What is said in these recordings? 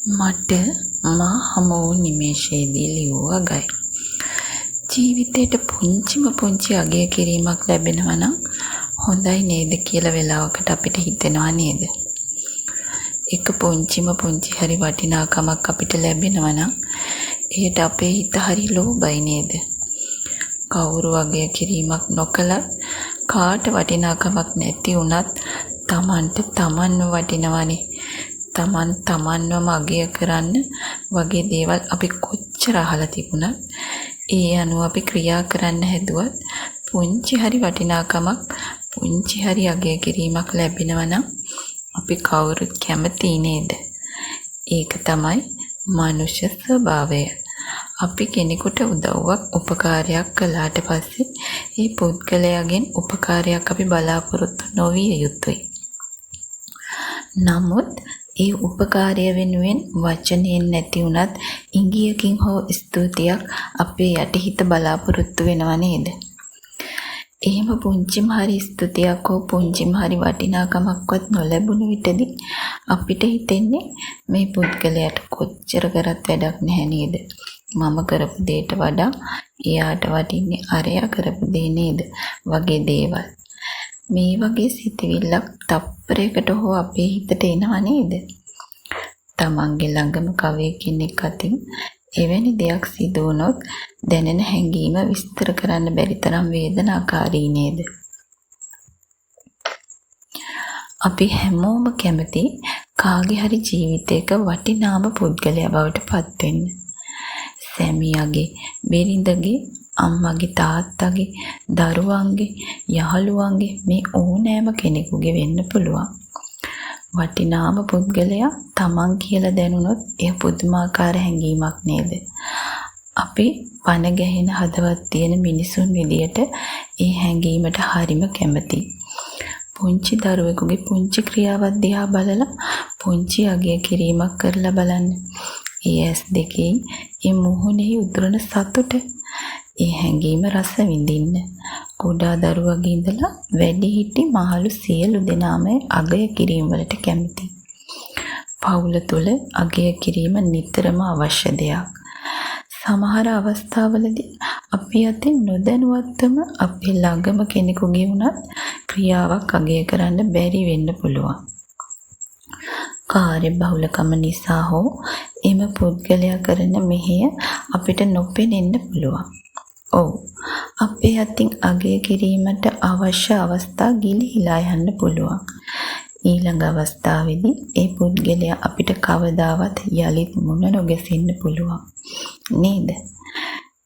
මට මා හමු වූ නිමේෂයේදී ලියූ අගයි. ජීවිතේට පුංචි අගය කිරීමක් ලැබෙනවා නම් හොඳයි නේද කියලා වෙලාවකට අපිට හිතෙනවා නේද? එක පුංචි හරි වටිනාකමක් අපිට ලැබෙනවා නම් ඒකට අපේ හිත හරි ලෝභයි නේද? කවුරු අගය කිරීමක් නොකලත් කාට වටිනාකමක් නැති වුණත් තමන්ට තමන්ව වටිනවනේ. තමන්වම අගය කරන්න වගේ දේවල් අපි කොච්චර අහලා තිබුණත් ඒ අනුව අපි ක්‍රියා කරන්න හැදුවත් පුංචි හරි වටිනාකමක් පුංචි හරි අගය කිරීමක් ලැබෙනවා නම් අපි කවුරුත් කැමති නේද? ඒක තමයි මනුෂ්‍ය ස්වභාවය. අපි කෙනෙකුට උදව්වක් උපකාරයක් කළාට පස්සේ ඒ පුද්ගලයාගෙන් උපකාරයක් අපි බලාපොරොත්තු නොවිය යුතුයි. නමුත් ඒ උපකාරය වෙනුවෙන් වචනයෙන් නැති වුණත් ඉංගියකින් හෝ ස්තුතියක් අපේ යටිහිත බලාපොරොත්තු වෙනව නේද? එහෙම පුංචිම හරි ස්තුතියක් හෝ පුංචිම හරි වටිනාකමක්වත් නොලැබුණු විටදී අපිට හිතෙන්නේ මේ පුද්ගලයාට කොච්චර කරත් වැඩක් නැහැ නේද? මම කරපු දෙයට වඩා එයාට වටින්නේ අරයා කරපු දේ නේද? වගේ දේවල්. මේ වගේ සිතවිල්ලක් තප්පරයකට හෝ අපේ හිතට එනවා නේද? තමන්ගේ ළඟම කවි කෙනෙක් අතින් එවැනි දෙයක් සිදු වුණොත් දැනෙන හැඟීම විස්තර කරන්න බැරි තරම් වේදනාකාරී නේද? අපි හැමෝම කැමති කාගේ හරි ජීවිතයක වටිනාම පුද්ගලයා බවට පත් වෙන්න. සැමියාගේ, බිරිඳගේ, අම්මගේ, තාත්තගේ, දරුවන්ගේ, යහළුවන්ගේ මේ ඕනෑම කෙනෙකුගේ වෙන්න පුළුවන්. වටිනාම පුද්ගලයා තමන් කියලා දැනුනොත් ඒ පුදුමාකාර හැඟීමක් නේද? අපි පණ ගැහෙන හදවත් තියෙන මිනිසුන් විදියට ඒ හැඟීමට හරිම කැමතියි. පුංචි දරුවෙකුගේ පුංචි ක්‍රියාවක් දිහා බලලා පුංචි අගය කිරීමක් කරලා බලන්න. ඒ ඇස් දෙකේ ඒ මුහුණේ උදුරන සතුට, ඒ හැඟීම රස විඳින්න. කුඩා දරුවගේ ඉඳලා වැඩිහිටි මහලු සියලු දෙනාම අගය කිරීම වලට කැමතියි. පවුල තුළ අගය කිරීම නිතරම අවශ්‍ය දෙයක්. සමහර අවස්ථාවලදී අපි අතින් නොදැනුවත්වම අපේ ළඟම කෙනෙකුගේ වුණත් ක්‍රියාවක් අගය කරන්න බැරි වෙන්න පුළුවන්. කාර්යබහුලකම නිසා හෝ එම පුද්ගලයා කරන මෙහෙය අපිට නොපෙනෙන්න පුළුවන්. ඔව්, අපේ අතින් අගය කිරීමට අවශ්‍ය අවස්ථා ගිලිහිලා යන්න පුළුවන්. ඊළඟ අවස්ථාවේදී ඒ පුද්ගලයා අපිට කවදාවත් යලිත් මුණ නොගැසෙන්න පුළුවන් නේද?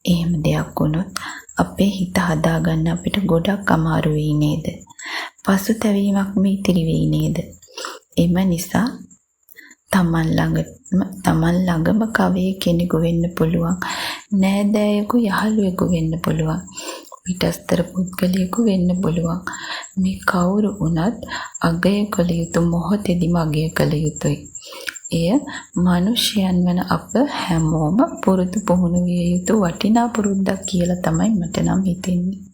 එහෙම දෙයක් වුණොත් අපේ හිත හදාගන්න අපිට ගොඩක් අමාරු වෙයි නේද? පසුතැවීමක්ම ඉතිරි වෙයි නේද? එම නිසා තමන් ළඟම කවි කෙනෙකු වෙන්න පුළුවන්, නෑදෑයෙකු යහළුවෙකු වෙන්න පුළුවන්, පිටස්තර පුද්ගලයෙකු වෙන්න පුළුවන්. මේ කවුරු වුණත් අගය කළ යුතු මොහොතේදීම අගය කළ යුතුයි. එය මිනිසයන් වන අප හැමෝම පුරුදු පුහුණු විය යුතු වටිනා පුරුද්දක් කියලා තමයි මට නම් හිතෙන්නේ.